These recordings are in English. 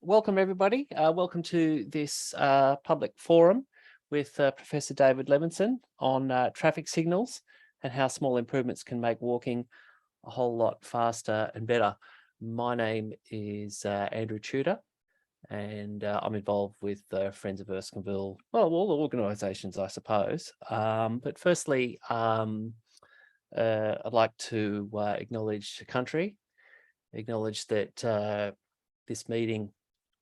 welcome everybody. Welcome to this public forum with Professor David Levinson on traffic signals and how small improvements can make walking a whole lot faster and better. My name is Andrew Tudor, and I'm involved with Friends of Erskineville, well, all the organisations, I suppose. But firstly, I'd like to acknowledge the country, acknowledge that this meeting,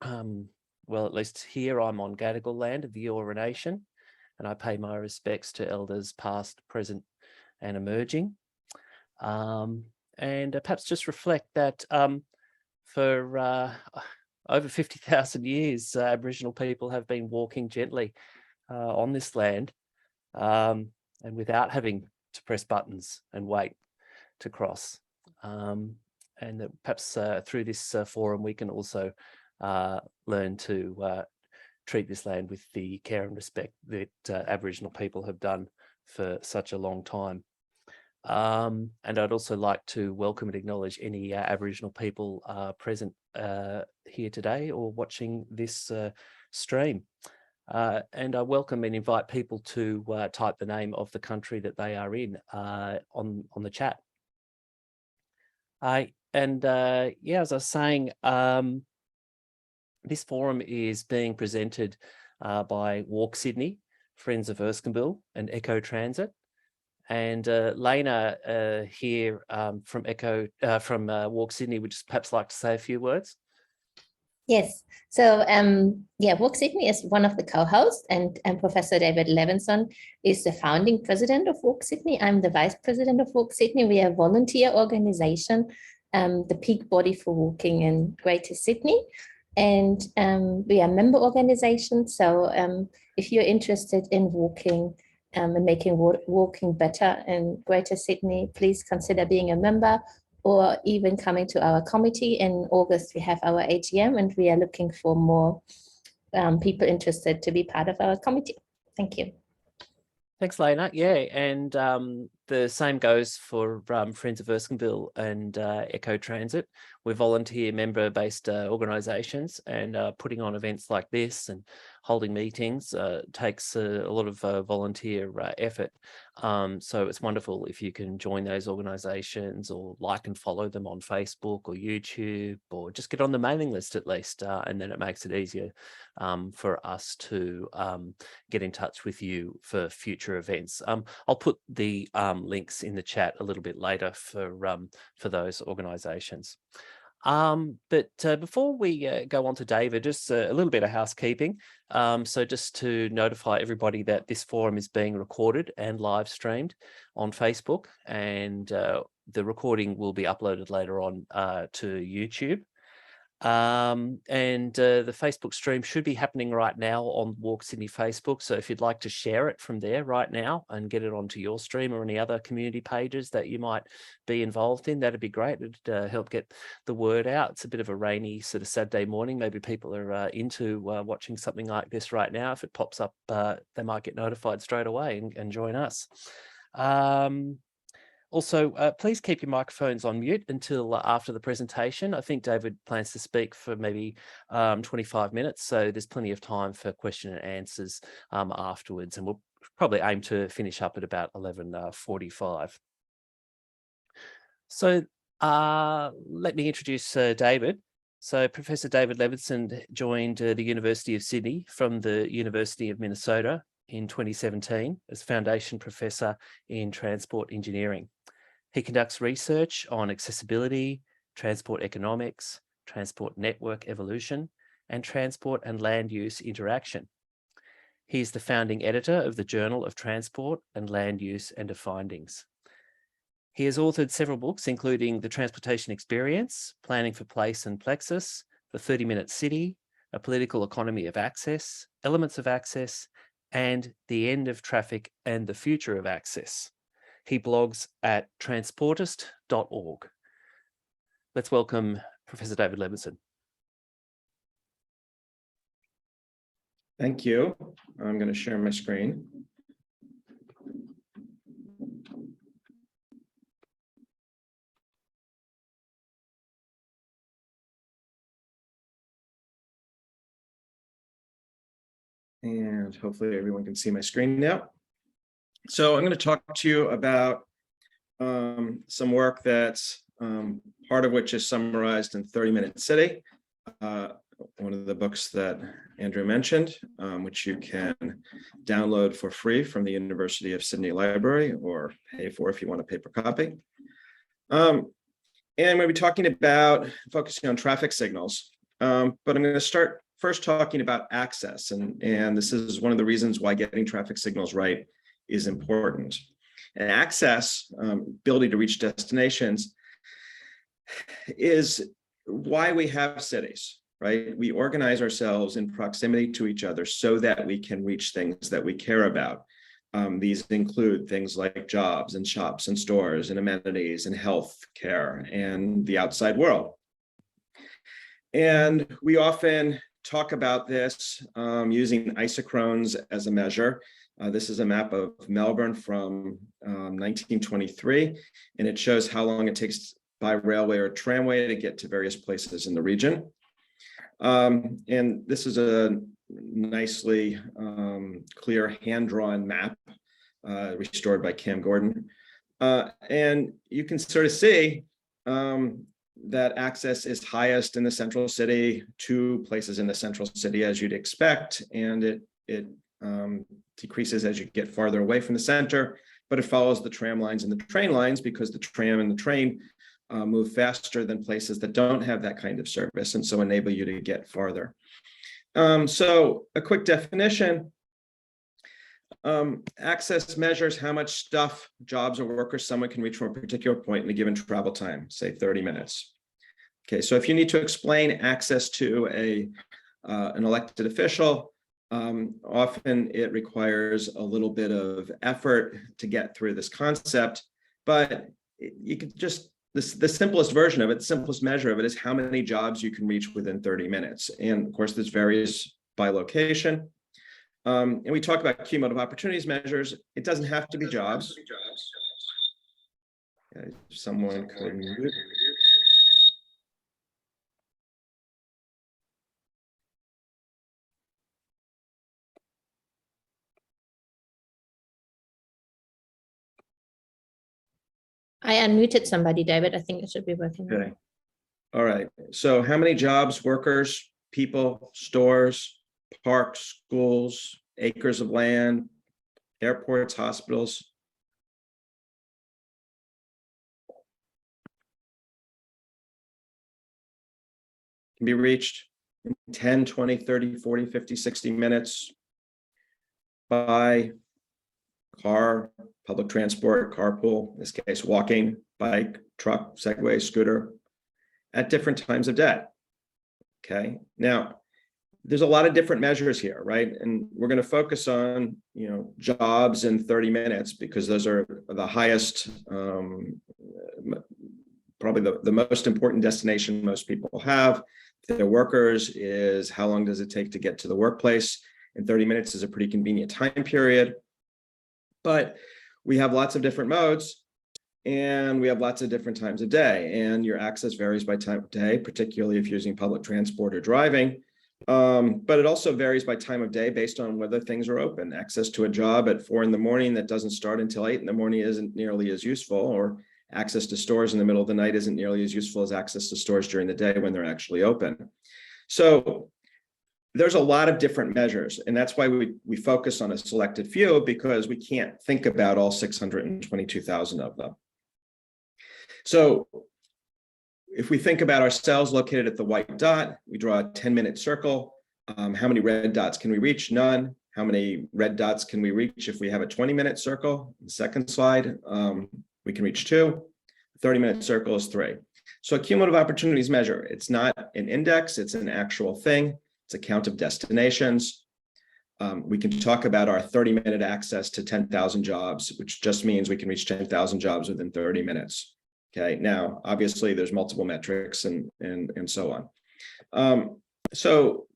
well, at least here I'm on Gadigal land of the Eora Nation, and I pay my respects to elders past, present and emerging. And perhaps just reflect that for over 50,000 years, Aboriginal people have been walking gently on this land and without having to press buttons and wait to cross. And that perhaps through this forum we can also learn to treat this land with the care and respect that Aboriginal people have done for such a long time. And I'd also like to welcome and acknowledge any Aboriginal people present here today or watching this stream. And I welcome and invite people to type the name of the country that they are in on the chat. Yeah, as I was saying, this forum is being presented by WalkSydney, Friends of Erskineville and Ecotransit. And Lena here from WalkSydney would just perhaps like to say a few words. Yes, so yeah, WalkSydney is one of the co-hosts, and Professor David Levinson is the founding president of WalkSydney. I'm the vice president of WalkSydney. We are a volunteer organization, the peak body for walking in Greater Sydney. And we are a member organization. So if you're interested in walking and making walking better in Greater Sydney, please consider being a member or even coming to our committee. In August, we have our AGM and we are looking for more people interested to be part of our committee. Thank you. Thanks, Lena. Yeah, and the same goes for Friends of Erskineville and Ecotransit. We're volunteer member-based organisations, and putting on events like this and holding meetings takes a lot of volunteer effort. So it's wonderful if you can join those organisations or like and follow them on Facebook or YouTube, or just get on the mailing list at least, and then it makes it easier for us to get in touch with you for future events. I'll put the links in the chat a little bit later for those organisations. But before we go on to David, just a little bit of housekeeping. So just to notify everybody that this forum is being recorded and live streamed on Facebook, and the recording will be uploaded later on to YouTube. And the Facebook stream should be happening right now on WalkSydney Facebook. So if you'd like to share it from there right now and get it onto your stream or any other community pages that you might be involved in, that'd be great. It'd help get the word out. It's a bit of a rainy sort of Saturday morning. Maybe people are into watching something like this right now. If it pops up, they might get notified straight away and join us. Also, please keep your microphones on mute until after the presentation. I think David plans to speak for maybe 25 minutes, so there's plenty of time for question and answers afterwards, and we'll probably aim to finish up at about 11:45. So let me introduce David. So Professor David Levinson joined the University of Sydney from the University of Minnesota in 2017 as Foundation Professor in Transport Engineering. He conducts research on accessibility, transport economics, transport network evolution, and transport and land use interaction. He is the founding editor of the Journal of Transport and Land Use and of Findings. He has authored several books, including The Transportation Experience, Planning for Place and Plexus, The 30-Minute City, A Political Economy of Access, Elements of Access, and The End of Traffic and the Future of Access. He blogs at transportist.org. Let's welcome Professor David Levinson. Thank you. I'm going to share my screen. And hopefully everyone can see my screen now. So I'm going to talk to you about some work that's part of which is summarized in 30-Minute City, one of the books that Andrew mentioned, which you can download for free from the University of Sydney Library or pay for if you want a paper copy. And we'll be talking about focusing on traffic signals, but I'm going to start first talking about access, and this is one of the reasons why getting traffic signals right is important. And access, ability to reach destinations, is why we have cities, right? We organize ourselves in proximity to each other so that we can reach things that we care about. These include things like jobs and shops and stores and amenities and health care and the outside world. And we often talk about this using isochrones as a measure. This is a map of Melbourne from 1923, and it shows how long it takes by railway or tramway to get to various places in the region. And this is a nicely clear hand-drawn map restored by Cam Gordon. And you can sort of see that access is highest in the central city, 2 places in the central city as you'd expect, and it decreases as you get farther away from the center, but it follows the tram lines and the train lines because the tram and the train move faster than places that don't have that kind of service, and so enable you to get farther. So a quick definition. Access measures how much stuff, jobs, or workers someone can reach from a particular point in a given travel time, say 30 minutes. Okay, so if you need to explain access to an elected official, often it requires a little bit of effort to get through this concept, but you could just, the simplest version of it, the simplest measure of it is how many jobs you can reach within 30 minutes. And of course, this varies by location. And we talk about cumulative opportunities measures. It doesn't have to be jobs. Okay, someone could mute. I unmuted somebody, David. I think it should be working. Okay. All right. So how many jobs, workers, people, stores, parks, schools, acres of land, airports, hospitals? Can be reached in 10, 20, 30, 40, 50, 60 minutes by car, public transport, carpool, in this case, walking, bike, truck, Segway, scooter, at different times of day. Okay. Now, there's a lot of different measures here, right? And we're going to focus on, jobs in 30 minutes because those are the highest, probably the most important destination most people have. Their workers is how long does it take to get to the workplace? And 30 minutes is a pretty convenient time period. But we have lots of different modes and we have lots of different times of day, and your access varies by time of day, particularly if you're using public transport or driving. But it also varies by time of day based on whether things are open. Access to a job at 4 in the morning that doesn't start until 8 in the morning isn't nearly as useful, or access to stores in the middle of the night isn't nearly as useful as access to stores during the day when they're actually open. So there's a lot of different measures, and that's why we focus on a selected few, because we can't think about all 622,000 of them. So if we think about ourselves located at the white dot, we draw a 10-minute circle. How many red dots can we reach? None. How many red dots can we reach if we have a 20-minute circle? The second slide, we can reach 2. 30-minute circle is 3. So a cumulative opportunities measure, it's not an index, it's an actual thing. It's a count of destinations. We can talk about our 30-minute access to 10,000 jobs, which just means we can reach 10,000 jobs within 30 minutes. Okay, now, obviously, there's multiple metrics and so on. So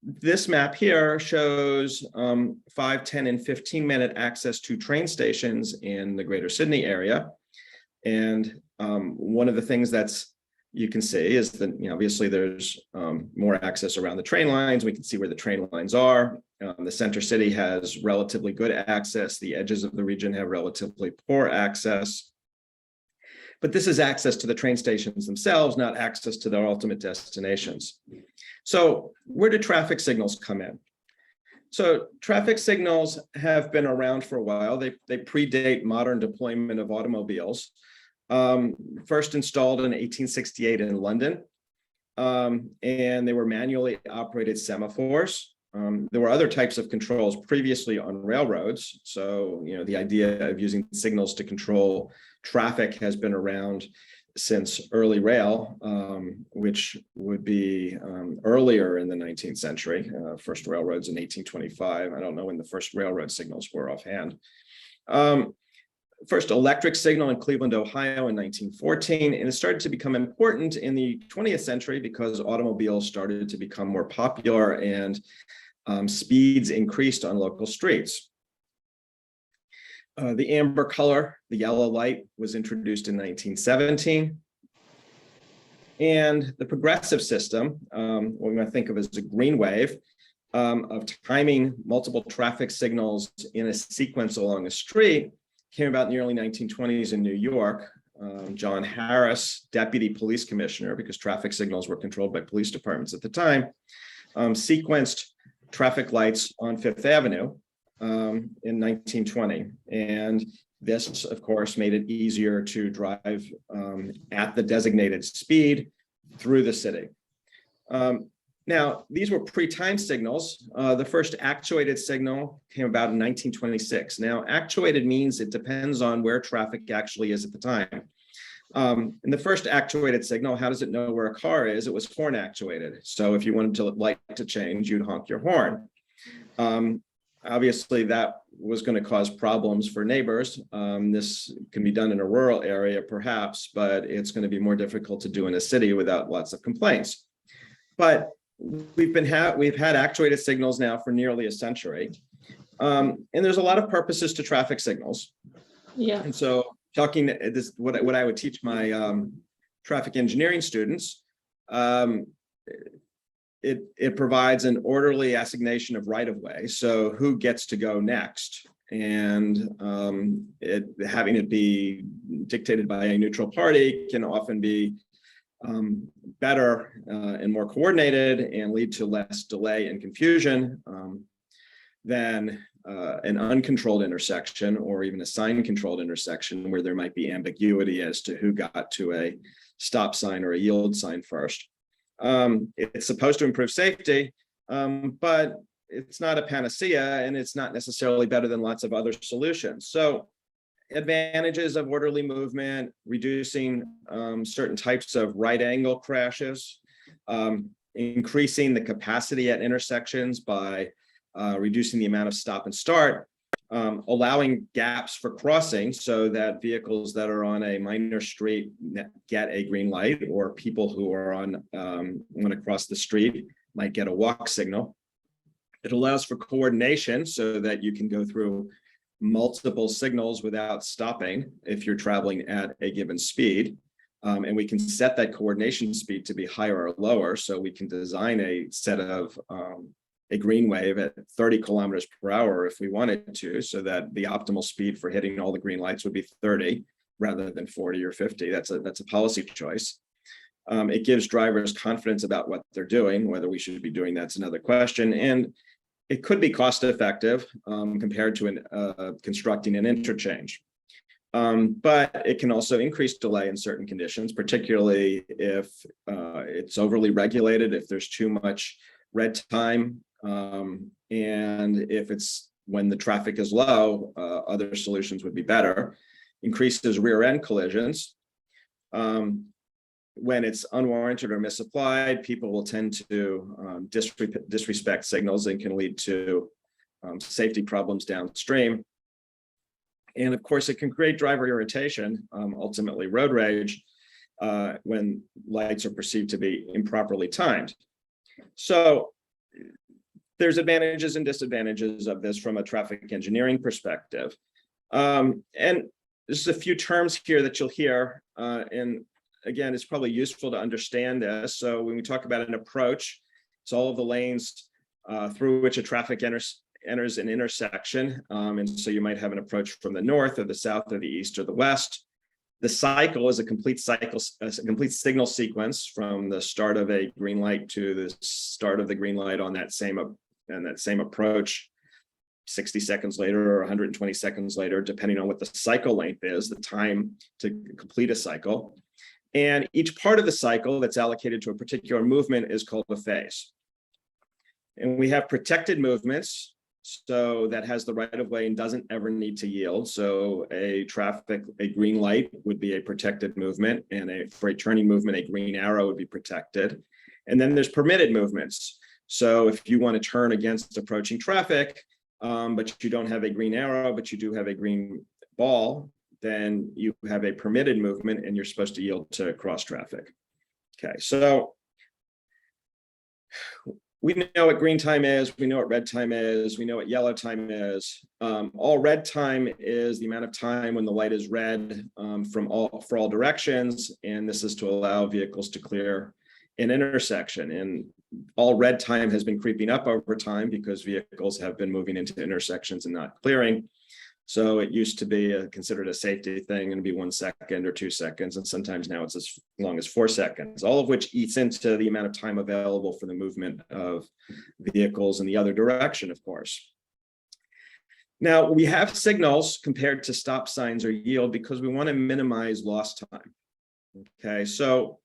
this map here shows 5, 10, and 15-minute access to train stations in the greater Sydney area. And one of the things that's you can see is that, obviously there's more access around the train lines. We can see where the train lines are. The center city has relatively good access. The edges of the region have relatively poor access. But this is access to the train stations themselves, not access to their ultimate destinations. So where do traffic signals come in? So traffic signals have been around for a while. They predate modern deployment of automobiles. First installed in 1868 in London, and they were manually operated semaphores. There were other types of controls previously on railroads. So, the idea of using signals to control traffic has been around since early rail, which would be earlier in the 19th century. First railroads in 1825. I don't know when the first railroad signals were offhand. First electric signal in Cleveland, Ohio in 1914, and it started to become important in the 20th century because automobiles started to become more popular and speeds increased on local streets. The amber color, the yellow light, was introduced in 1917. And the progressive system, what we might think of as a green wave, of timing multiple traffic signals in a sequence along a street, came about in the early 1920s in New York. John Harris, deputy police commissioner, because traffic signals were controlled by police departments at the time, sequenced traffic lights on Fifth Avenue in 1920. And this, of course, made it easier to drive at the designated speed through the city. Now, these were pre-timed signals. The first actuated signal came about in 1926. Now, actuated means it depends on where traffic actually is at the time. In the first actuated signal, how does it know where a car is? It was horn actuated. So if you wanted to light to change, you'd honk your horn. Obviously, that was going to cause problems for neighbors. This can be done in a rural area, perhaps, but it's going to be more difficult to do in a city without lots of complaints. But we've had actuated signals now for nearly a century, and there's a lot of purposes to traffic signals. Yeah. And so, talking this, what I would teach my traffic engineering students, it provides an orderly assignation of right of way. So who gets to go next, and having it be dictated by a neutral party can often be better and more coordinated and lead to less delay and confusion than an uncontrolled intersection or even a sign controlled intersection where there might be ambiguity as to who got to a stop sign or a yield sign first. It's supposed to improve safety, but it's not a panacea, and it's not necessarily better than lots of other solutions. So advantages of orderly movement, reducing certain types of right angle crashes, increasing the capacity at intersections by reducing the amount of stop and start, allowing gaps for crossing so that vehicles that are on a minor street get a green light, or people who are want to cross the street might get a walk signal. It allows for coordination so that you can go through multiple signals without stopping if you're traveling at a given speed. And we can set that coordination speed to be higher or lower. So we can design a set of a green wave at 30 kilometers per hour if we wanted to, so that the optimal speed for hitting all the green lights would be 30 rather than 40 or 50. That's a policy choice. It gives drivers confidence about what they're doing. Whether we should be doing that's another question. And it could be cost effective compared to constructing an interchange. But it can also increase delay in certain conditions, particularly if it's overly regulated, if there's too much red time, and if it's when the traffic is low, other solutions would be better. Increases rear end collisions. When it's unwarranted or misapplied, people will tend to disrespect signals and can lead to safety problems downstream. And of course, it can create driver irritation, ultimately road rage, when lights are perceived to be improperly timed. So there's advantages and disadvantages of this from a traffic engineering perspective. And there's a few terms here that you'll hear in again, it's probably useful to understand this. So when we talk about an approach, it's all of the lanes through which a traffic enters an intersection. And so you might have an approach from the north or the south or the east or the west. The cycle is a complete signal sequence from the start of a green light to the start of the green light on that same approach 60 seconds later or 120 seconds later, depending on what the cycle length is, the time to complete a cycle. And each part of the cycle that's allocated to a particular movement is called a phase. And we have protected movements, so that has the right of way and doesn't ever need to yield. So a green light would be a protected movement, and for a turning movement, a green arrow would be protected. And then there's permitted movements. So if you want to turn against approaching traffic, but you don't have a green arrow, but you do have a green ball, then you have a permitted movement and you're supposed to yield to cross traffic. Okay, so we know what green time is, we know what red time is, we know what yellow time is. All red time is the amount of time when the light is red for all directions, and this is to allow vehicles to clear an intersection. And all red time has been creeping up over time because vehicles have been moving into intersections and not clearing. So it used to be considered a safety thing and be 1 second or 2 seconds. And sometimes now it's as long as 4 seconds, all of which eats into the amount of time available for the movement of vehicles in the other direction, of course. Now we have signals compared to stop signs or yield because we want to minimize lost time. Okay, so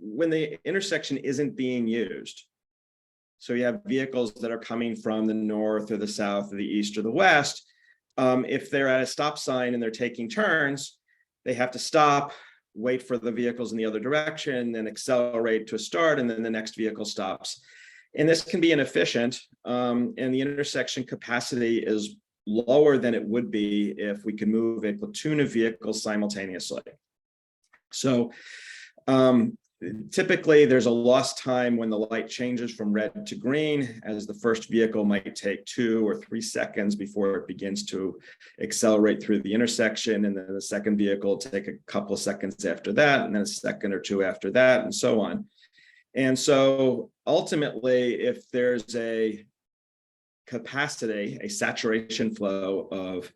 when the intersection isn't being used, so you have vehicles that are coming from the north or the south or the east or the west. If they're at a stop sign and they're taking turns, they have to stop, wait for the vehicles in the other direction, then accelerate to a start, and then the next vehicle stops. And this can be inefficient, and the intersection capacity is lower than it would be if we could move a platoon of vehicles simultaneously. So typically, there's a lost time when the light changes from red to green, as the first vehicle might take 2 or 3 seconds before it begins to accelerate through the intersection. And then the second vehicle will take a couple of seconds after that, and then a second or 2 after that, and so on. And so ultimately, if there's a capacity, a saturation flow of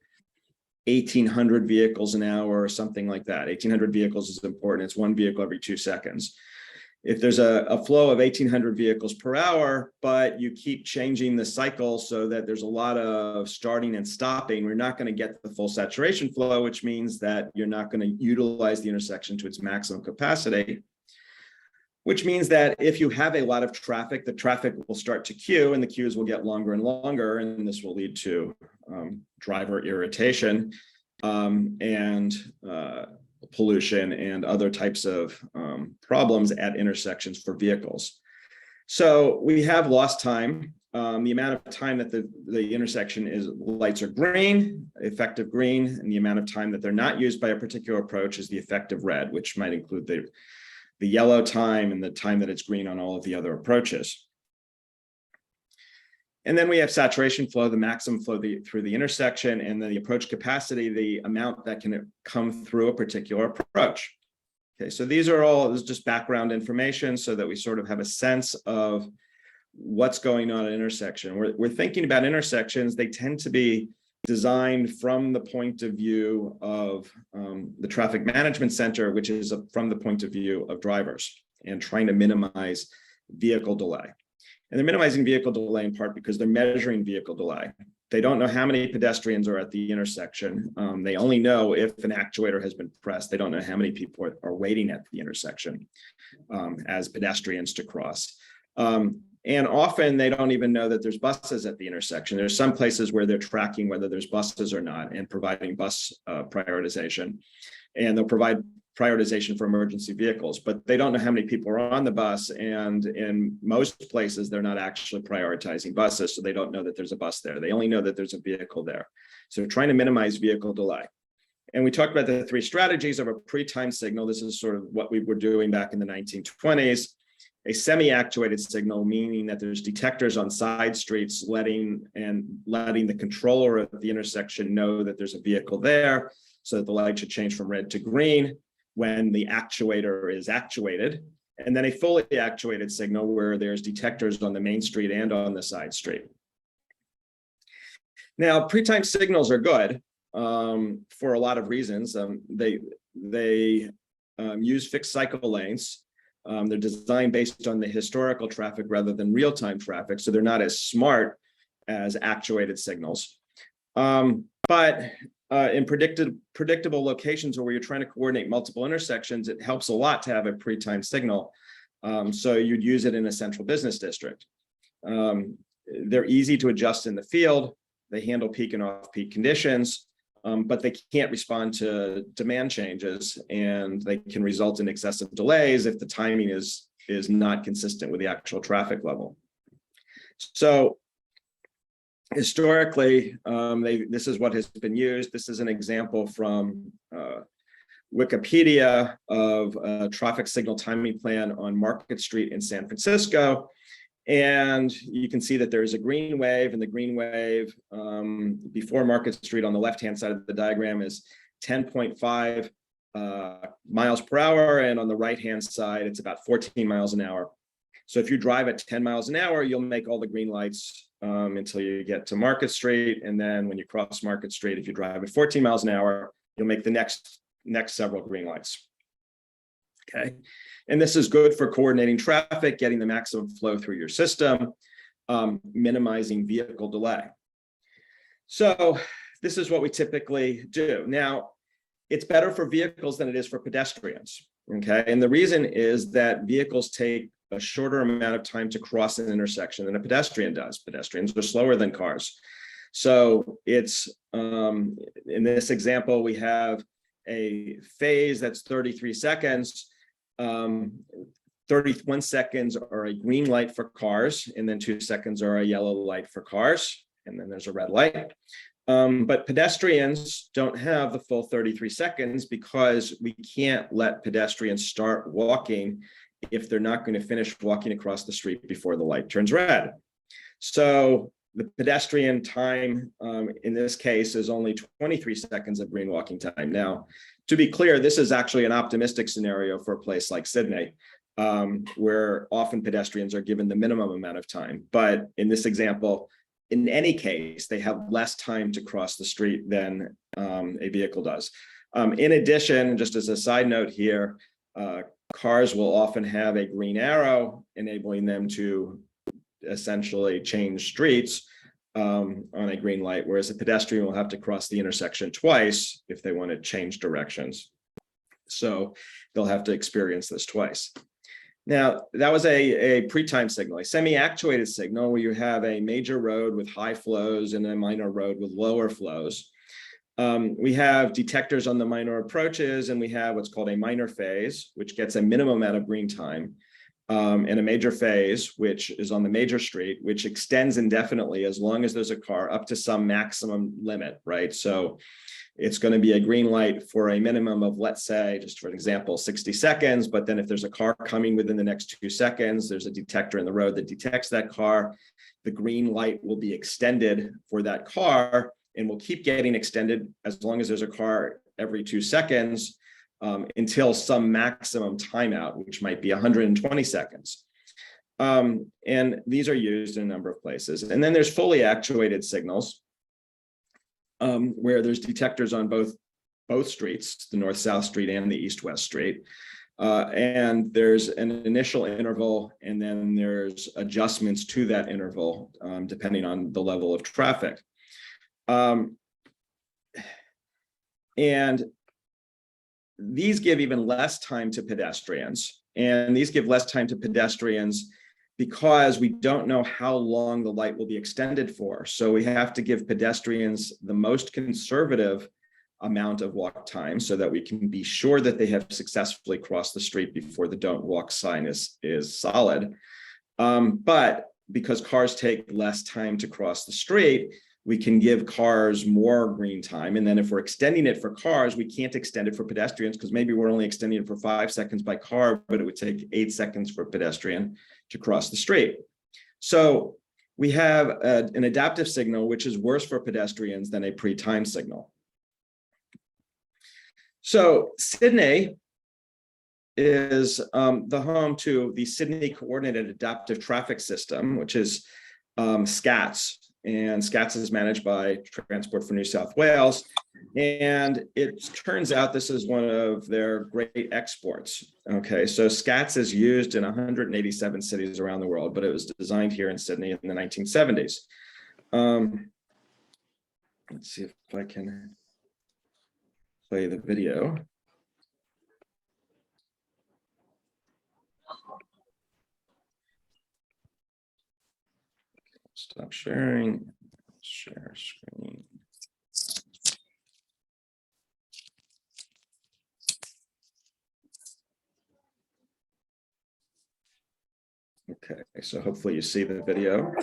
1,800 vehicles an hour or something like that. 1,800 vehicles is important. It's 1 vehicle every 2 seconds. If there's a flow of 1,800 vehicles per hour, but you keep changing the cycle so that there's a lot of starting and stopping, we're not going to get the full saturation flow, which means that you're not going to utilize the intersection to its maximum capacity, which means that if you have a lot of traffic, the traffic will start to queue and the queues will get longer and longer, and this will lead to driver irritation and pollution and other types of problems at intersections for vehicles. So we have lost time. The amount of time that the intersection lights are green, effective green, and the amount of time that they're not used by a particular approach is the effective red, which might include the yellow time and the time that it's green on all of the other approaches. And then we have saturation flow, the maximum flow through the intersection, and then the approach capacity, the amount that can come through a particular approach. Okay, so this is just background information so that we sort of have a sense of what's going on at an intersection. We're thinking about intersections, they tend to be designed from the point of view of the traffic management center, which is from the point of view of drivers and trying to minimize vehicle delay. And they're minimizing vehicle delay in part because they're measuring vehicle delay. They don't know how many pedestrians are at the intersection. They only know if an actuator has been pressed. They don't know how many people are waiting at the intersection as pedestrians to cross. And often they don't even know that there's buses at the intersection. There's some places where they're tracking whether there's buses or not and providing bus prioritization. And they'll provide prioritization for emergency vehicles, but they don't know how many people are on the bus. And in most places, they're not actually prioritizing buses, so they don't know that there's a bus there. They only know that there's a vehicle there. So trying to minimize vehicle delay. And we talked about the 3 strategies of a pre-timed signal. This is sort of what we were doing back in the 1920s. A semi-actuated signal, meaning that there's detectors on side streets letting the controller at the intersection know that there's a vehicle there. so that the light should change from red to green when the actuator is actuated, and then a fully actuated signal where there's detectors on the main street and on the side street. Now, pre-timed signals are good for a lot of reasons. They use fixed cycle lengths. They're designed based on the historical traffic rather than real-time traffic, so they're not as smart as actuated signals. But in predictable locations where you're trying to coordinate multiple intersections, it helps a lot to have a pre-timed signal. So you'd use it in a central business district. They're easy to adjust in the field. They handle peak and off-peak conditions, but they can't respond to demand changes, and they can result in excessive delays if the timing is not consistent with the actual traffic level. So historically, this is what has been used. This is an example from Wikipedia of a traffic signal timing plan on Market Street in San Francisco. And you can see that there's a green wave, and the green wave before Market Street on the left-hand side of the diagram is 10.5 miles per hour. And on the right-hand side, it's about 14 miles an hour. So if you drive at 10 miles an hour, you'll make all the green lights until you get to Market Street. And then when you cross Market Street, if you drive at 14 miles an hour, you'll make the next several green lights. Okay. And this is good for coordinating traffic, getting the maximum flow through your system, minimizing vehicle delay. So this is what we typically do. Now, it's better for vehicles than it is for pedestrians. Okay. And the reason is that vehicles take a shorter amount of time to cross an intersection than a pedestrian does. Pedestrians are slower than cars. So it's, in this example, we have a phase that's 33 seconds. 31 seconds are a green light for cars, and then 2 seconds are a yellow light for cars, and then there's a red light. But pedestrians don't have the full 33 seconds because we can't let pedestrians start walking if they're not going to finish walking across the street before the light turns red. So the pedestrian time in this case is only 23 seconds of green walking time. Now, to be clear, this is actually an optimistic scenario for a place like Sydney, where often pedestrians are given the minimum amount of time. But in this example, in any case, they have less time to cross the street than a vehicle does. In addition, just as a side note here, cars will often have a green arrow enabling them to essentially change streets on a green light, whereas a pedestrian will have to cross the intersection twice if they want to change directions. So they'll have to experience this twice. Now, that was a pre-timed signal. A semi-actuated signal where you have a major road with high flows and a minor road with lower flows. We have detectors on the minor approaches, and we have what's called a minor phase, which gets a minimum amount of green time, and a major phase, which is on the major street, which extends indefinitely as long as there's a car up to some maximum limit, right? So it's going to be a green light for a minimum of, let's say, just for an example, 60 seconds. But then if there's a car coming within the next 2 seconds, there's a detector in the road that detects that car. The green light will be extended for that car and will keep getting extended as long as there's a car every 2 seconds until some maximum timeout, which might be 120 seconds. And these are used in a number of places. And then there's fully actuated signals, where there's detectors on both streets, the north-south street and the east-west street. And there's an initial interval, and then there's adjustments to that interval, depending on the level of traffic. And these give even less time to pedestrians. And these give less time to pedestrians because we don't know how long the light will be extended for. So we have to give pedestrians the most conservative amount of walk time so that we can be sure that they have successfully crossed the street before the don't walk sign is solid. But because cars take less time to cross the street, we can give cars more green time. And then if we're extending it for cars, we can't extend it for pedestrians because maybe we're only extending it for 5 seconds by car, but it would take 8 seconds for a pedestrian to cross the street. So we have an adaptive signal, which is worse for pedestrians than a pre-timed signal. So Sydney is the home to the Sydney Coordinated Adaptive Traffic System, which is SCATS. And SCATS is managed by Transport for New South Wales. And it turns out this is one of their great exports. Okay, so SCATS is used in 187 cities around the world, but it was designed here in Sydney in the 1970s. Let's see if I can play the video. Stop sharing, share screen. Okay, so hopefully you see the video.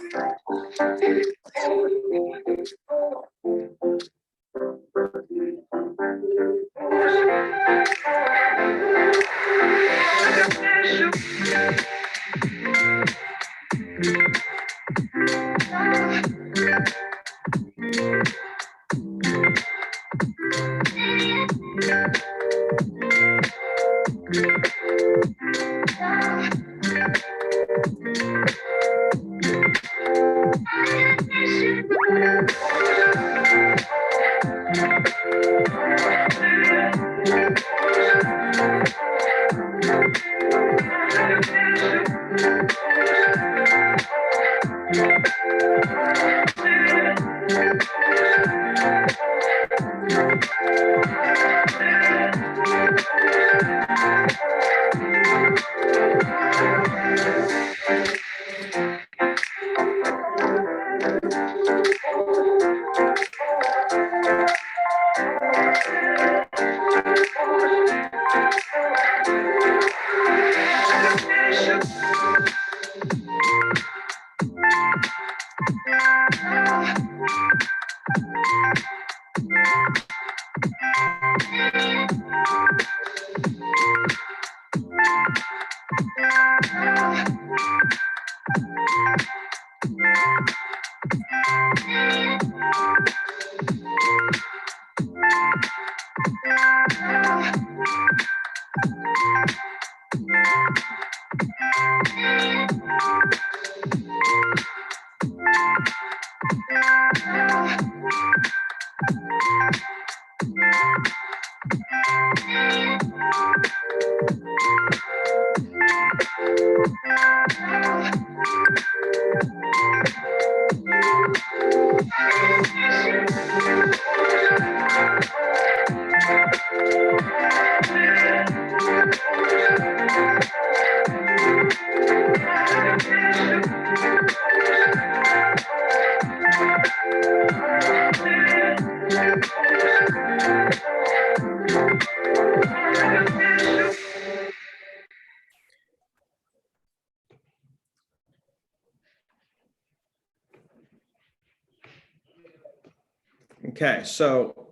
Okay, so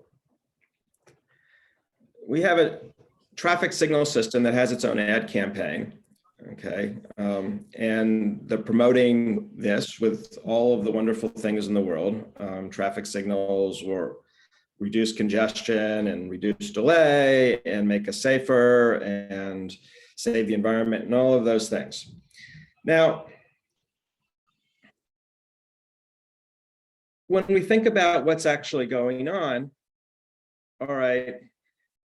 we have a traffic signal system that has its own ad campaign. Okay, and they're promoting this with all of the wonderful things in the world. Traffic signals will reduce congestion and reduce delay and make us safer and save the environment and all of those things. Now, when we think about what's actually going on, all right,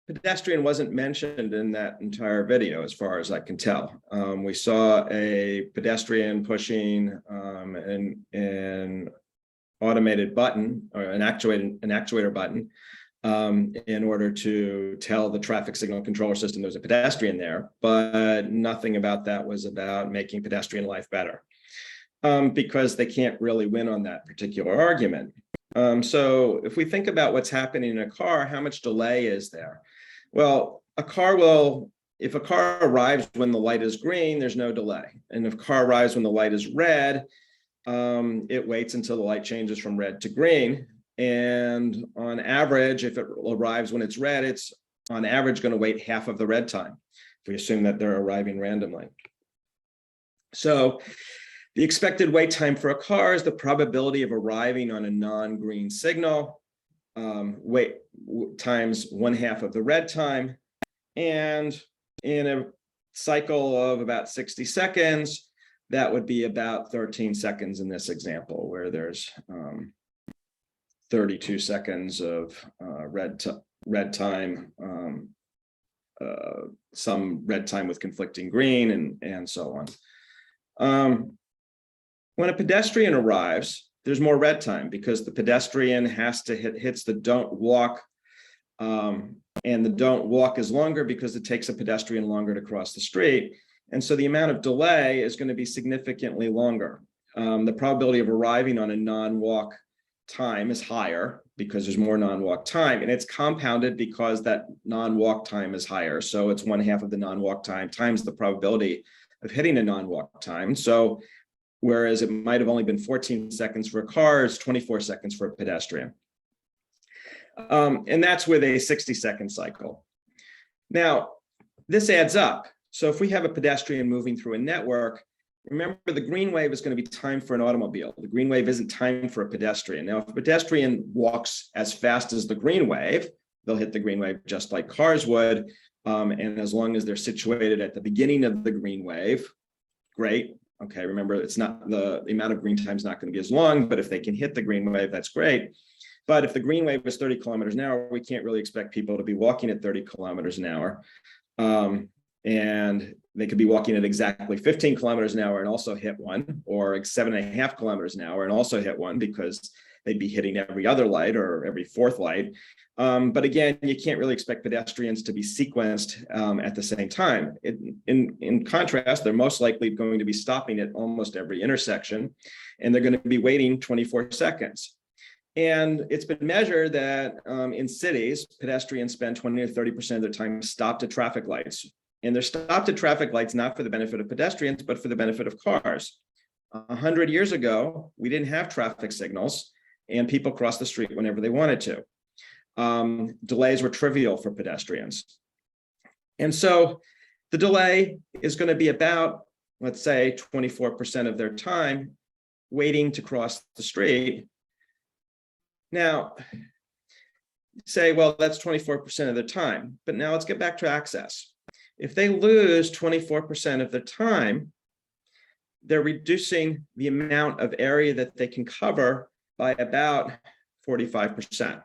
pedestrian wasn't mentioned in that entire video, as far as I can tell. We saw a pedestrian pushing an automated button, or an actuator button, in order to tell the traffic signal controller system there's a pedestrian there, but nothing about that was about making pedestrian life better, because they can't really win on that particular argument. So if we think about what's happening in a car, how much delay is there? Well, if a car arrives when the light is green, there's no delay. And if a car arrives when the light is red, it waits until the light changes from red to green. And on average, if it arrives when it's red, it's on average going to wait half of the red time, if we assume that they're arriving randomly. So the expected wait time for a car is the probability of arriving on a non-green signal wait times 1/2 of the red time. And in a cycle of about 60 seconds, that would be about 13 seconds in this example, where there's 32 seconds of red time, some red time with conflicting green, and so on. When a pedestrian arrives, there's more red time because the pedestrian has to hits the don't walk, and the don't walk is longer because it takes a pedestrian longer to cross the street. And so the amount of delay is going to be significantly longer. The probability of arriving on a non-walk time is higher because there's more non-walk time, and it's compounded because that non-walk time is higher. So it's 1/2 of the non-walk time times the probability of hitting a non-walk time. So whereas it might have only been 14 seconds for a car, it's 24 seconds for a pedestrian. And that's with a 60-second cycle. Now, this adds up. So if we have a pedestrian moving through a network, remember the green wave is going to be timed for an automobile. The green wave isn't timed for a pedestrian. Now, if a pedestrian walks as fast as the green wave, they'll hit the green wave just like cars would. And as long as they're situated at the beginning of the green wave, great. Okay, remember, it's not the amount of green time is not going to be as long, but if they can hit the green wave, that's great. But if the green wave is 30 kilometers an hour, we can't really expect people to be walking at 30 kilometers an hour. And they could be walking at exactly 15 kilometers an hour and also hit one, or 7.5 kilometers an hour and also hit one, because they'd be hitting every other light or every fourth light. But again, you can't really expect pedestrians to be sequenced at the same time. In contrast, they're most likely going to be stopping at almost every intersection, and they're going to be waiting 24 seconds. And it's been measured that in cities, pedestrians spend 20 to 30% of their time stopped at traffic lights. And they're stopped at traffic lights not for the benefit of pedestrians, but for the benefit of cars. 100 years ago, we didn't have traffic signals, and people crossed the street whenever they wanted to. Delays were trivial for pedestrians. And so the delay is going to be about, let's say, 24% of their time waiting to cross the street. Now, say, well, that's 24% of their time. But now let's get back to access. If they lose 24% of their time, they're reducing the amount of area that they can cover by about 45%.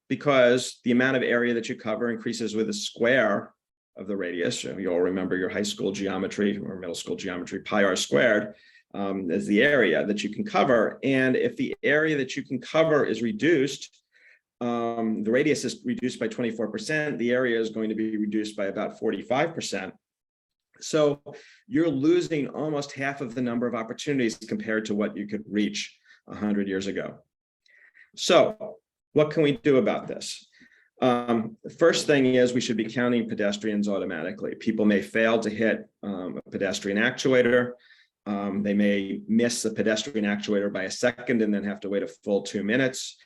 Because the amount of area that you cover increases with the square of the radius. You all remember your high school geometry or middle school geometry, pi r squared is the area that you can cover. And if the area that you can cover is reduced, the radius is reduced by 24%, the area is going to be reduced by about 45%. So you're losing almost half of the number of opportunities compared to what you could reach 100 years ago. So what can we do about this? The first thing is we should be counting pedestrians automatically. People may fail to hit a pedestrian actuator. They may miss the pedestrian actuator by a second and then have to wait a full 2 minutes.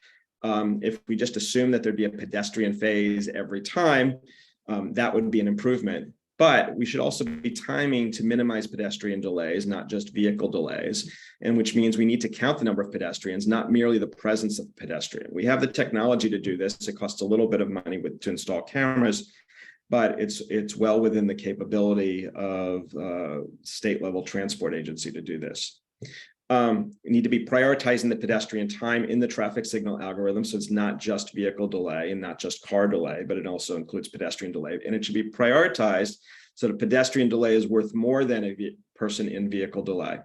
If we just assume that there'd be a pedestrian phase every time, that would be an improvement. But we should also be timing to minimize pedestrian delays, not just vehicle delays, and which means we need to count the number of pedestrians, not merely the presence of the pedestrian. We have the technology to do this. It costs a little bit of money to install cameras, but it's well within the capability of state level transport agency to do this. We need to be prioritizing the pedestrian time in the traffic signal algorithm. So it's not just vehicle delay and not just car delay, but it also includes pedestrian delay. And it should be prioritized so that pedestrian delay is worth more than a person in vehicle delay.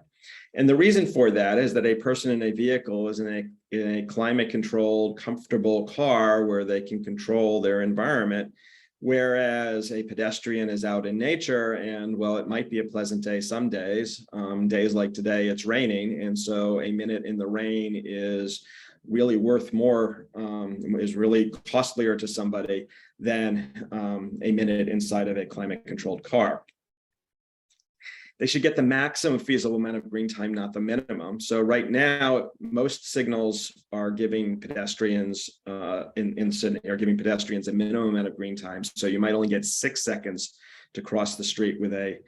And the reason for that is that a person in a vehicle is in a climate controlled, comfortable car where they can control their environment. Whereas a pedestrian is out in nature and, well, it might be a pleasant day some days. Days like today, it's raining. And so a minute in the rain is really worth more, is really costlier to somebody than a minute inside of a climate controlled car. They should get the maximum feasible amount of green time, not the minimum. So right now, most signals are giving pedestrians in Sydney are giving pedestrians a minimum amount of green time. So you might only get 6 seconds to cross the street with a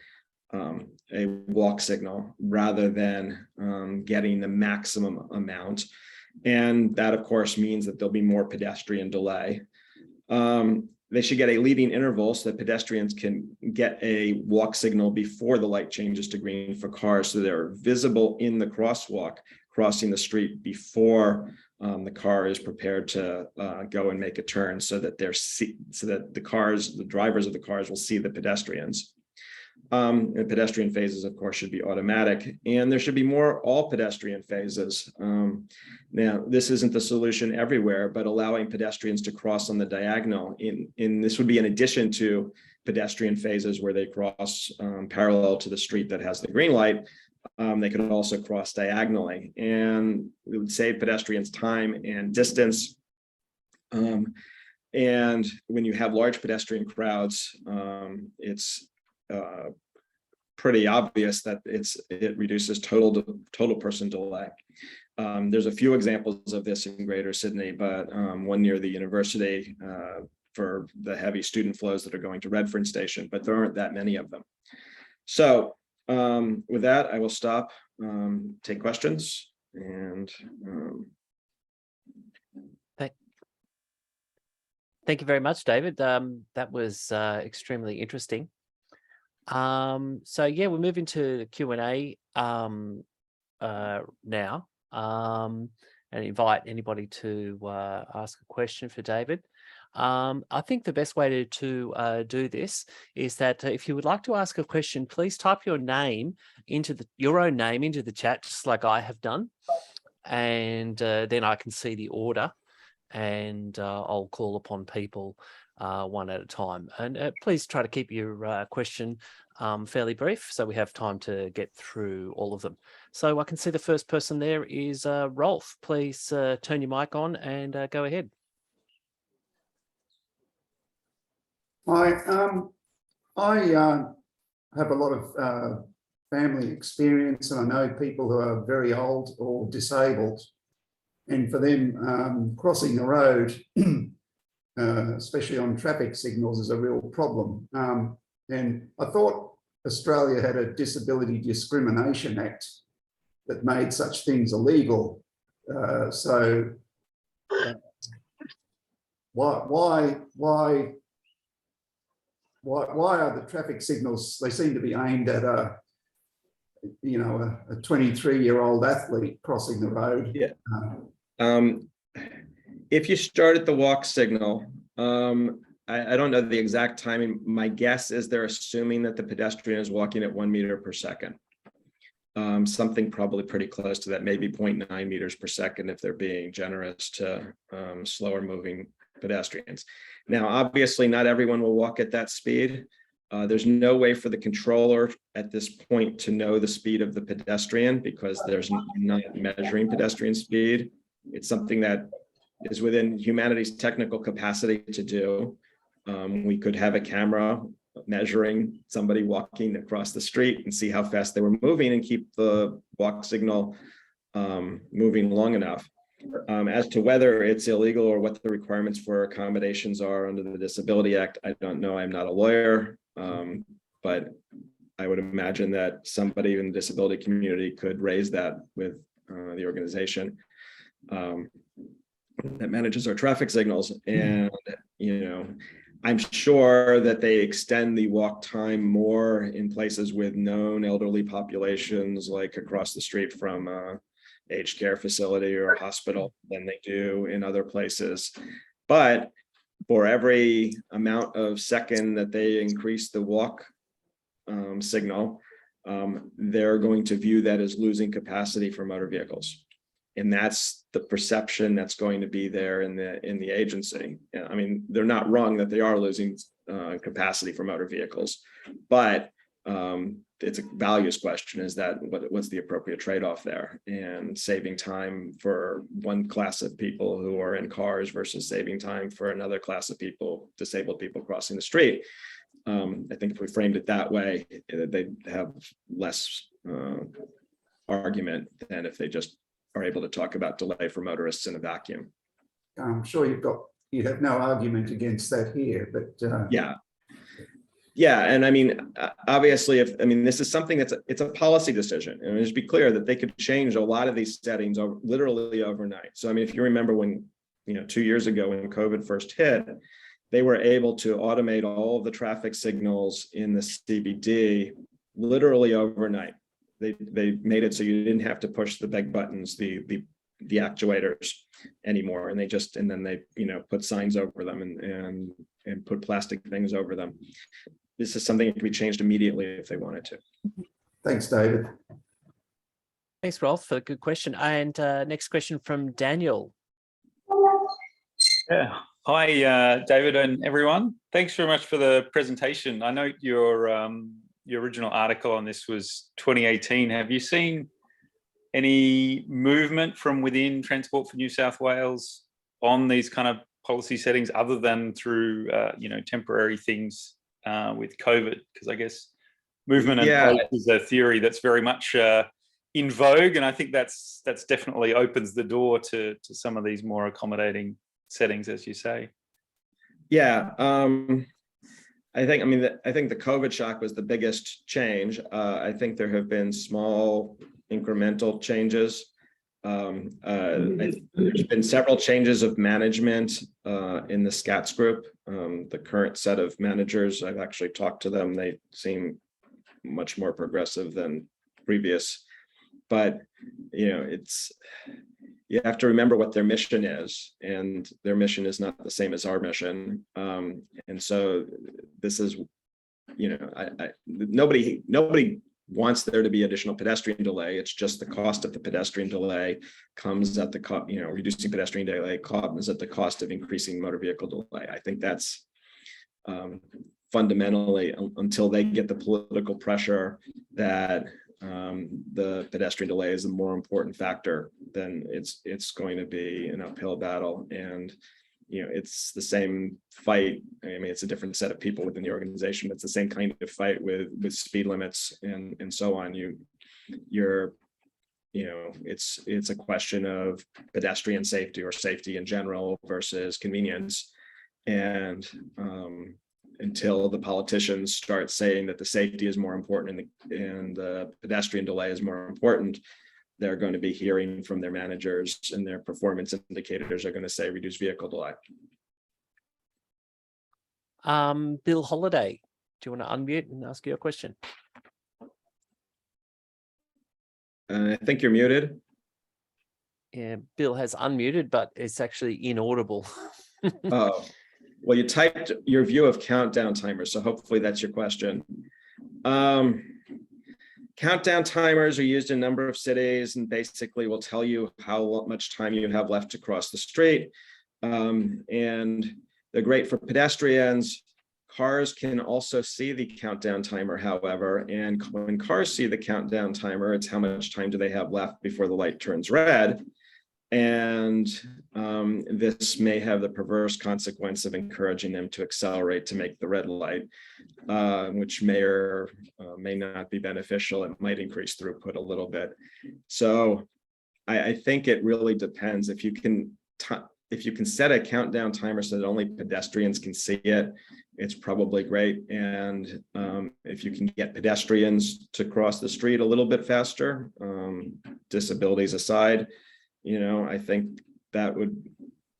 walk signal rather than getting the maximum amount. And that, of course, means that there'll be more pedestrian delay. They should get a leading interval so that pedestrians can get a walk signal before the light changes to green for cars, so they're visible in the crosswalk crossing the street before the car is prepared to go and make a turn, so that the drivers of the cars will see the pedestrians. And pedestrian phases, of course, should be automatic, and there should be more all pedestrian phases. Now, this isn't the solution everywhere, but allowing pedestrians to cross on the diagonal this would be in addition to pedestrian phases where they cross parallel to the street that has the green light. They could also cross diagonally, and it would save pedestrians time and distance. And when you have large pedestrian crowds, it's pretty obvious that it reduces total person delay. There's a few examples of this in Greater Sydney, but one near the university for the heavy student flows that are going to Redfern Station, but there aren't that many of them. So with that, I will stop, take questions, and Thank you very much, David. That was extremely interesting. So yeah, we'll move into the Q&A now, and invite anybody to ask a question for David. I think the best way to do this is that if you would like to ask a question, please type your name your own name into the chat, just like I have done, and then I can see the order, and I'll call upon people one at a time. And please try to keep your question fairly brief, so we have time to get through all of them. So I can see the first person there is Rolf. Please turn your mic on and go ahead. Hi, I have a lot of family experience, and I know people who are very old or disabled, and for them, crossing the road, especially on traffic signals, is a real problem. And I thought Australia had a Disability Discrimination Act that made such things illegal. Why are the traffic signals? They seem to be aimed at a 23-year-old athlete crossing the road. Yeah. If you start at the walk signal, I don't know the exact timing. My guess is they're assuming that the pedestrian is walking at 1 meter per second. Something probably pretty close to that, maybe 0.9 meters per second if they're being generous to slower moving pedestrians. Now, obviously, not everyone will walk at that speed. There's no way for the controller at this point to know the speed of the pedestrian, because there's not measuring pedestrian speed. It's something that is within humanity's technical capacity to do. We could have a camera measuring somebody walking across the street and see how fast they were moving and keep the walk signal moving long enough. As to whether it's illegal or what the requirements for accommodations are under the Disability Act, I don't know. I'm not a lawyer, but I would imagine that somebody in the disability community could raise that with the organization that manages our traffic signals. And, I'm sure that they extend the walk time more in places with known elderly populations, like across the street from aged care facility or hospital, than they do in other places. But for every amount of second that they increase the walk signal, they're going to view that as losing capacity for motor vehicles. And that's the perception that's going to be there in the agency. I mean, they're not wrong that they are losing capacity for motor vehicles, but it's a values question. Is that what's the appropriate trade-off there? And saving time for one class of people who are in cars versus saving time for another class of people, disabled people crossing the street. I think if we framed it that way, they'd have less argument than if they just are able to talk about delay for motorists in a vacuum. I'm sure you have no argument against that here, but yeah. Yeah, and I mean, obviously, this is something it's a policy decision, and just be clear that they could change a lot of these settings literally overnight. So I mean, if you remember when 2 years ago when COVID first hit, they were able to automate all of the traffic signals in the CBD literally overnight. They made it so you didn't have to push the big buttons, the actuators anymore, and then they put signs over them and put plastic things over them. This is something that can be changed immediately if they wanted to. Thanks, David. Thanks, Rolf, for a good question. And next question from Daniel. Yeah. Hi, David and everyone. Thanks very much for the presentation. I know your original article on this was 2018. Have you seen any movement from within Transport for New South Wales on these kind of policy settings other than through temporary things with COVID? Because I guess movement and place is a theory that's very much in vogue, and I think that's definitely opens the door to some of these more accommodating settings, as you say. Yeah, I think the COVID shock was the biggest change. I think there have been small incremental changes. There's been several changes of management in the SCATS group. The current set of managers, I've actually talked to them. They seem much more progressive than previous, but you have to remember what their mission is, and their mission is not the same as our mission. And so this is, nobody wants there to be additional pedestrian delay. It's just the cost of the pedestrian delay comes at the cost, reducing pedestrian delay comes at the cost of increasing motor vehicle delay. I think that's fundamentally, until they get the political pressure that the pedestrian delay is a more important factor, then it's going to be an uphill battle. And it's the same fight. I mean, it's a different set of people within the organization, but it's the same kind of fight with speed limits and so on. It's a question of pedestrian safety or safety in general versus convenience. And until the politicians start saying that the safety is more important and the pedestrian delay is more important, they're going to be hearing from their managers, and their performance indicators are going to say reduce vehicle delay. Bill Holiday, do you want to unmute and ask your question? I think you're muted. Yeah, Bill has unmuted, but it's actually inaudible. Oh, well, you typed your view of countdown timers, so hopefully that's your question. Countdown timers are used in a number of cities and basically will tell you how much time you have left to cross the street. And they're great for pedestrians. Cars can also see the countdown timer, however, and when cars see the countdown timer, it's how much time do they have left before the light turns red. And this may have the perverse consequence of encouraging them to accelerate to make the red light, which may or may not be beneficial. It might increase throughput a little bit. So I think it really depends. If you can set a countdown timer so that only pedestrians can see it, it's probably great. And if you can get pedestrians to cross the street a little bit faster, disabilities aside, I think that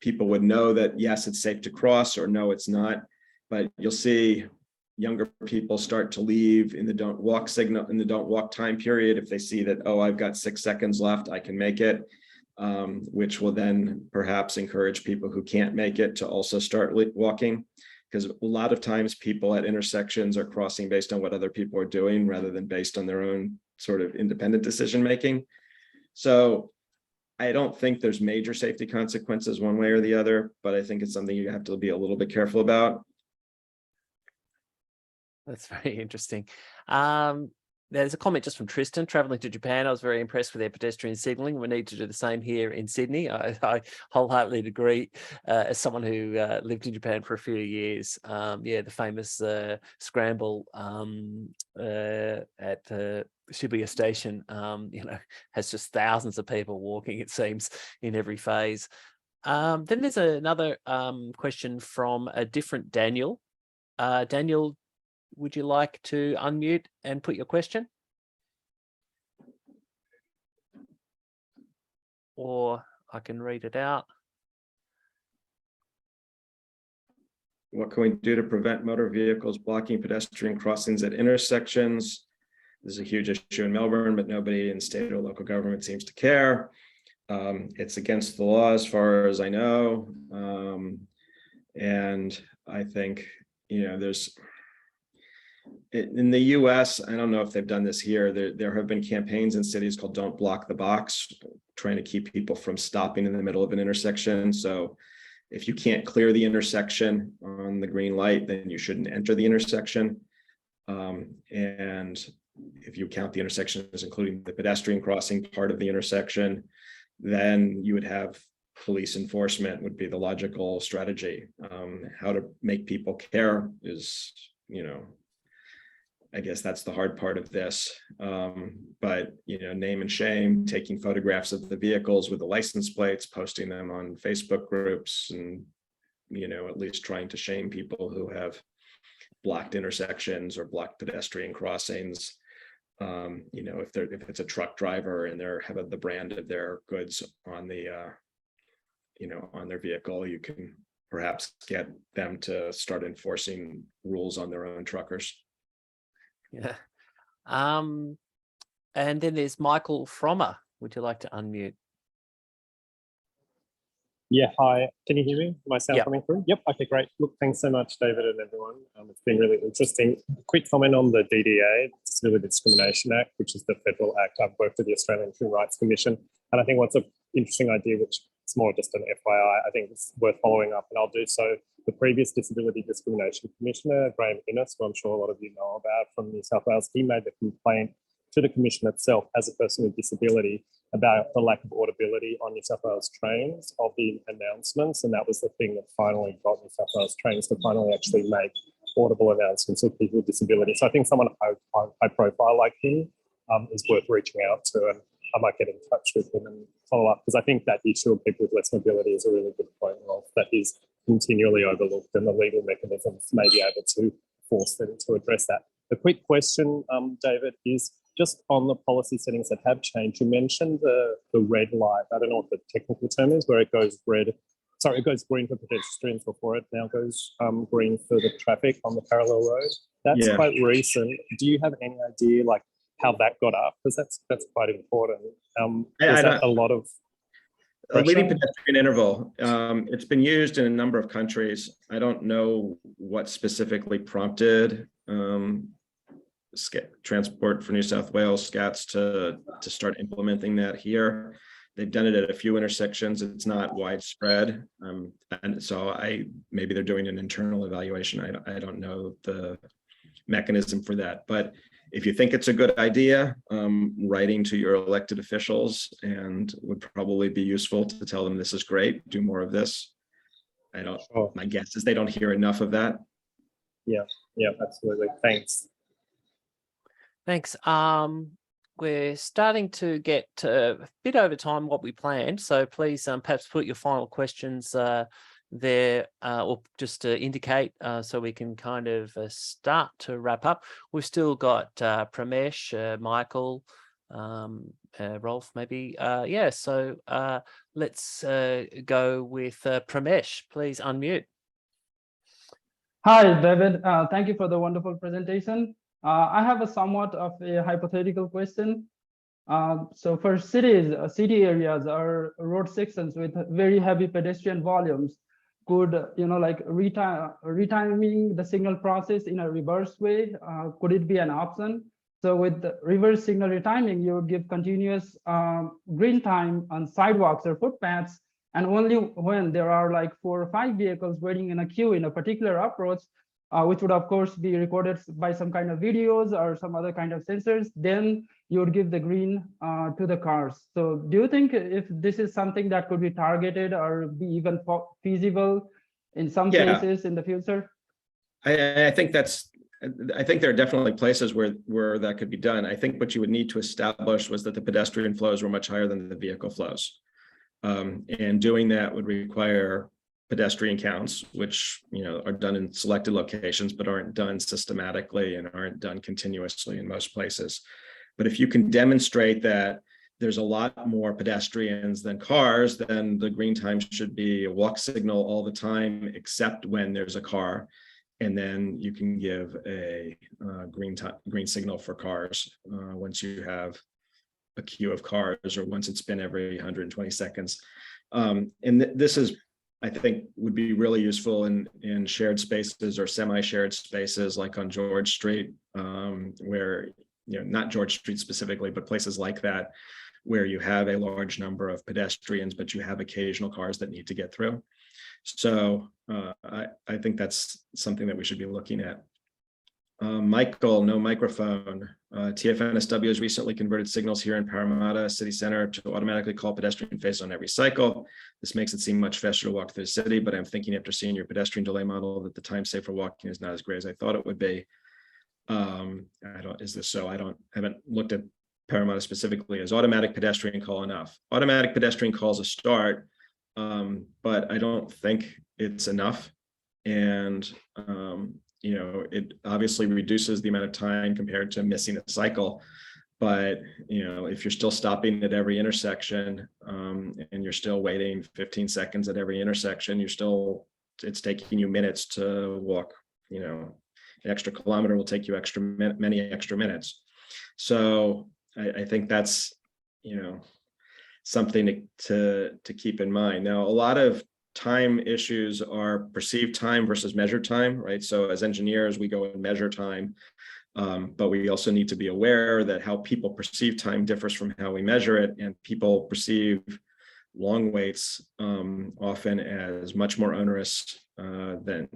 people would know that, yes, it's safe to cross, or no, it's not. But you'll see younger people start to leave in the don't walk signal, in the don't walk time period. If they see that, oh, I've got 6 seconds left, I can make it, which will then perhaps encourage people who can't make it to also start walking. Because a lot of times people at intersections are crossing based on what other people are doing rather than based on their own sort of independent decision making. So I don't think there's major safety consequences one way or the other, but I think it's something you have to be a little bit careful about. That's very interesting. There's a comment just from Tristan. Traveling to Japan, I was very impressed with their pedestrian signalling. We need to do the same here in Sydney. I wholeheartedly agree. As someone who lived in Japan for a few years, the famous scramble at Shibuya Station, has just thousands of people walking, it seems, in every phase. Then there's another question from a different Daniel. Daniel, would you like to unmute and put your question? Or I can read it out. What can we do to prevent motor vehicles blocking pedestrian crossings at intersections? This is a huge issue in Melbourne, but nobody in state or local government seems to care. It's against the law as far as I know. And I think, there's, in the US, I don't know if they've done this here. There have been campaigns in cities called Don't Block the Box, trying to keep people from stopping in the middle of an intersection. So if you can't clear the intersection on the green light, then you shouldn't enter the intersection. And if you count the intersection as including the pedestrian crossing part of the intersection, then you would have police enforcement would be the logical strategy. How to make people care is, I guess that's the hard part of this. But, name and shame, taking photographs of the vehicles with the license plates, posting them on Facebook groups, and, at least trying to shame people who have blocked intersections or blocked pedestrian crossings. If it's a truck driver and they're have the brand of their goods on the, on their vehicle, you can perhaps get them to start enforcing rules on their own truckers. Yeah. And then there's Michael Frommer. Would you like to unmute? Yeah, hi. Can you hear me? My sound Yep. coming through? Yep. Okay, great. Look, thanks so much, David and everyone. It's been really interesting. Quick comment on the DDA, Disability Discrimination Act, which is the federal act. I've worked with the Australian Human Rights Commission, and I think what's an interesting idea, which is more just an FYI, I think it's worth following up, and I'll do so. The previous Disability Discrimination Commissioner, Graham Innes, who I'm sure a lot of you know about from New South Wales, he made the complaint to the Commission itself as a person with disability about the lack of audibility on New South Wales trains of the announcements. And that was the thing that finally got New South Wales trains to finally actually make audible announcements of people with disability. So I think someone high profile like him is worth reaching out to, and I might get in touch with him and follow up, because I think that issue of people with less mobility is a really good point, Rolf, that is continually overlooked, and the legal mechanisms may be able to force them to address that. The quick question, David, is just on the policy settings that have changed. You mentioned the red light. I don't know what the technical term is, where it goes red. Sorry, it goes green for pedestrians before it now goes green for the traffic on the parallel road. That's quite recent. Do you have any idea like how that got up? Because that's quite important. Is that a lot of a leading pedestrian interval? It's been used in a number of countries. I don't know what specifically prompted Transport for New South Wales, SCATS, to start implementing that here. They've done it at a few intersections. It's not widespread, and so maybe they're doing an internal evaluation. I don't know the mechanism for that, but if you think it's a good idea, writing to your elected officials and would probably be useful to tell them this is great, do more of this. My guess is they don't hear enough of that. Yeah, absolutely. Thanks. Thanks. We're starting to get a bit over time what we planned, so please perhaps put your final questions there, or just to indicate so we can kind of start to wrap up. We've still got Pramesh, Michael, Rolf, maybe. So let's go with Pramesh. Please unmute. Hi, David. Thank you for the wonderful presentation. I have a somewhat of a hypothetical question. So for cities, city areas or road sections with very heavy pedestrian volumes, could, like retiming the signal process in a reverse way, could it be an option? So with the reverse signal retiming, you would give continuous green time on sidewalks or footpaths, and only when there are like 4 or 5 vehicles waiting in a queue in a particular approach, which would of course be recorded by some kind of videos or some other kind of sensors, then you would give the green to the cars. So do you think if this is something that could be targeted or be even feasible in some places in the future? I think there are definitely places where that could be done. I think what you would need to establish was that the pedestrian flows were much higher than the vehicle flows. And doing that would require pedestrian counts, which are done in selected locations, but aren't done systematically and aren't done continuously in most places. But if you can demonstrate that there's a lot more pedestrians than cars, then the green time should be a walk signal all the time, except when there's a car. And then you can give a green signal for cars once you have a queue of cars, or once it's been every 120 seconds. This is, I think, would be really useful in shared spaces or semi-shared spaces, like on George Street, where, not George Street specifically, but places like that, where you have a large number of pedestrians, but you have occasional cars that need to get through. So I think that's something that we should be looking at. Michael, no microphone. TFNSW has recently converted signals here in Parramatta City Centre to automatically call pedestrian face on every cycle. This makes it seem much faster to walk through the city, but I'm thinking after seeing your pedestrian delay model that the time saved for walking is not as great as I thought it would be. Is this so? I haven't looked at Parramatta specifically. Is automatic pedestrian call enough? Automatic pedestrian call is a start, but I don't think it's enough. And it obviously reduces the amount of time compared to missing a cycle. But if you're still stopping at every intersection, and you're still waiting 15 seconds at every intersection, it's taking you minutes to walk. An extra kilometer will take you many extra minutes. So I think that's something to keep in mind. Now, a lot of time issues are perceived time versus measured time, right? So as engineers, we go and measure time, but we also need to be aware that how people perceive time differs from how we measure it, and people perceive long waits often as much more onerous than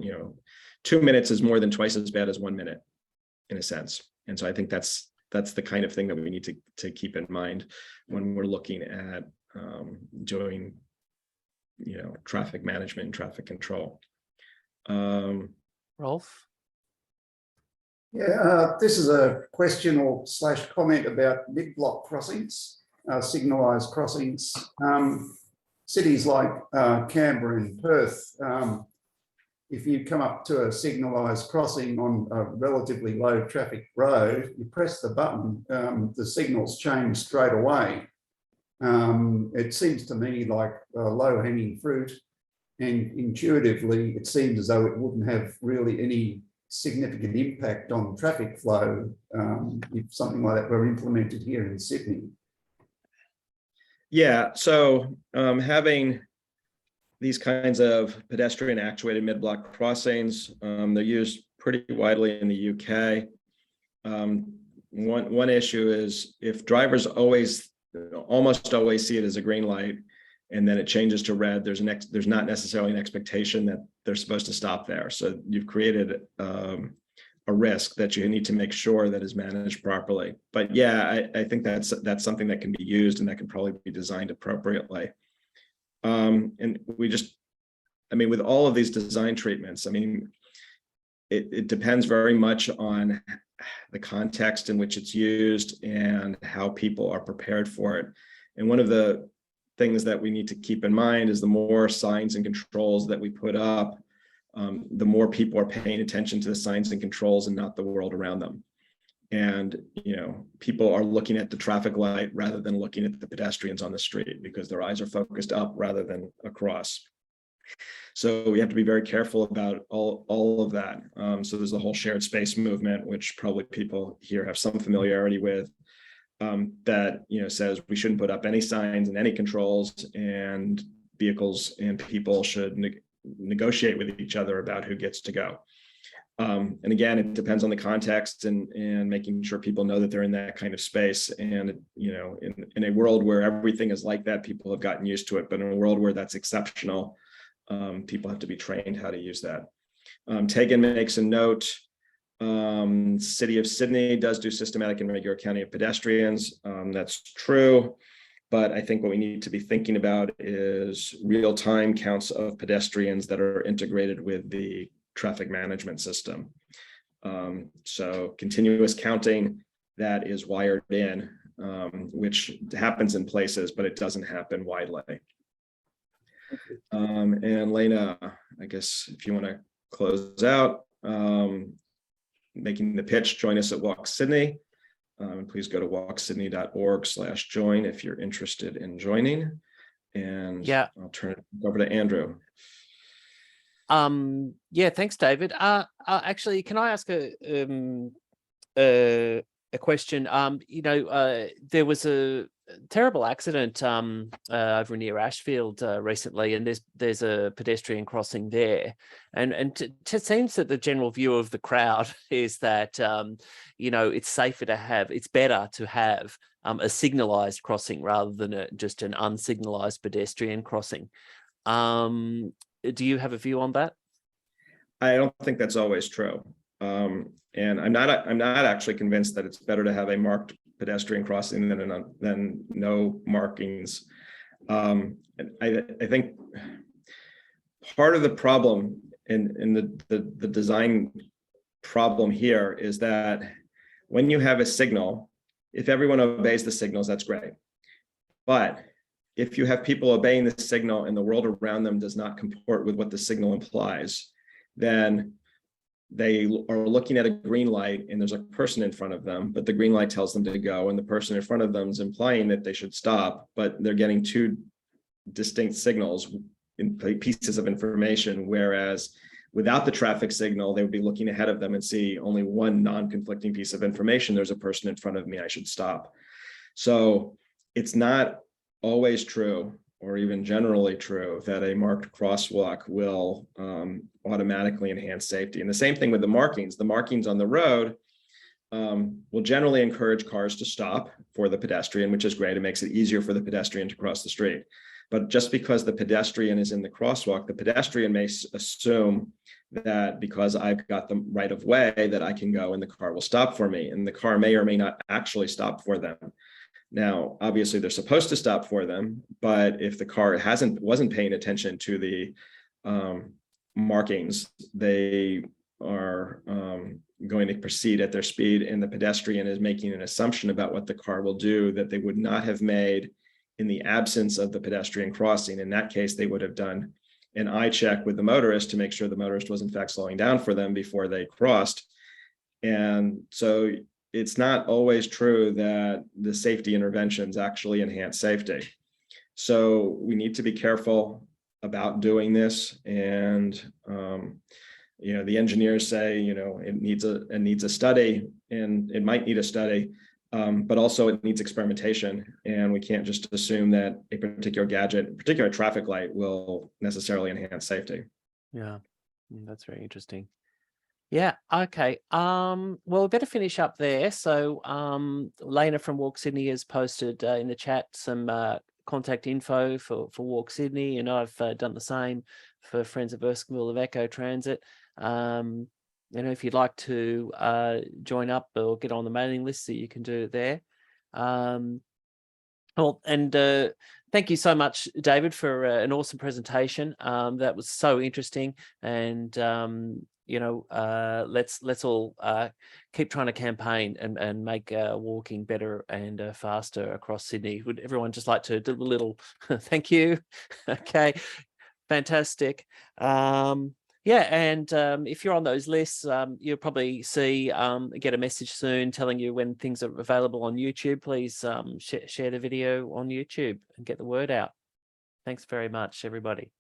2 minutes is more than twice as bad as 1 minute, in a sense. And so I think that's the kind of thing that we need to keep in mind when we're looking at doing traffic management and traffic control. Rolf? Yeah, this is a question or / comment about mid-block crossings, signalised crossings. Cities like Canberra and Perth, if you come up to a signalised crossing on a relatively low traffic road, you press the button, the signals change straight away. It seems to me like low-hanging fruit, and intuitively it seems as though it wouldn't have really any significant impact on traffic flow if something like that were implemented here in Sydney. Yeah, so having these kinds of pedestrian actuated mid-block crossings, they're used pretty widely in the UK. One issue is if drivers almost always see it as a green light, and then it changes to red, there's not necessarily an expectation that they're supposed to stop there. So you've created a risk that you need to make sure that is managed properly. But yeah, I think that's something that can be used and that can probably be designed appropriately. And with all of these design treatments, it depends very much on the context in which it's used and how people are prepared for it. And one of the things that we need to keep in mind is the more signs and controls that we put up, the more people are paying attention to the signs and controls and not the world around them. And people are looking at the traffic light rather than looking at the pedestrians on the street because their eyes are focused up rather than across. So we have to be very careful about all of that. So there's the whole shared space movement, which probably people here have some familiarity with, that says we shouldn't put up any signs and any controls, and vehicles and people should negotiate with each other about who gets to go. And again, it depends on the context and making sure people know that they're in that kind of space. And in a world where everything is like that, people have gotten used to it. But in a world where that's exceptional, people have to be trained how to use that. Tegan makes a note. City of Sydney does do systematic and regular counting of pedestrians. That's true. But I think what we need to be thinking about is real-time counts of pedestrians that are integrated with the traffic management system. So continuous counting that is wired in, which happens in places, but it doesn't happen widely. And Lena, I guess if you want to close out, making the pitch, join us at WalkSydney. Please go to walksydney.org/join if you're interested in joining. And Yeah, I'll turn it over to Andrew. yeah, thanks, David. Actually, can I ask a question? There was a terrible accident over near Ashfield recently, and there's a pedestrian crossing there, and it seems that the general view of the crowd is that it's better to have a signalized crossing rather than just an unsignalized pedestrian crossing. Do you have a view on that? I don't think that's always true. And I'm not actually convinced that it's better to have a marked pedestrian crossing than no markings. And I think part of the problem in the design problem here is that when you have a signal, if everyone obeys the signals, that's great. But if you have people obeying the signal and the world around them does not comport with what the signal implies, then they are looking at a green light and there's a person in front of them, but the green light tells them to go, and the person in front of them is implying that they should stop, but they're getting two distinct signals in pieces of information, whereas without the traffic signal, they would be looking ahead of them and see only one non-conflicting piece of information. There's a person in front of me, I should stop. So it's not always true, or even generally true, that a marked crosswalk will automatically enhance safety. And the same thing with the markings. The markings on the road will generally encourage cars to stop for the pedestrian, which is great. It makes it easier for the pedestrian to cross the street. But just because the pedestrian is in the crosswalk, the pedestrian may assume that because I've got the right of way that I can go and the car will stop for me, and the car may or may not actually stop for them. Now, obviously, they're supposed to stop for them, but if the car wasn't paying attention to the markings, they are going to proceed at their speed, and the pedestrian is making an assumption about what the car will do that they would not have made in the absence of the pedestrian crossing. In that case, they would have done an eye check with the motorist to make sure the motorist was in fact slowing down for them before they crossed. And so it's not always true that the safety interventions actually enhance safety. So we need to be careful about doing this. And the engineers say it needs a study, and it might need a study, but also it needs experimentation. And we can't just assume that a particular gadget, particular traffic light, will necessarily enhance safety. Yeah, that's very interesting. Yeah, okay. Well, we better finish up there. So Lena from WalkSydney has posted in the chat some contact info for WalkSydney, and I've done the same for Friends of Erskineville of Ecotransit. If you'd like to join up or get on the mailing list, so you can do it there. Thank you so much, David, for an awesome presentation. That was so interesting, and let's all keep trying to campaign and make walking better and faster across Sydney. Would everyone just like to do a little thank you? Okay, fantastic. If you're on those lists, you'll probably get a message soon telling you when things are available on YouTube. Please share the video on YouTube and get the word out. Thanks very much, everybody.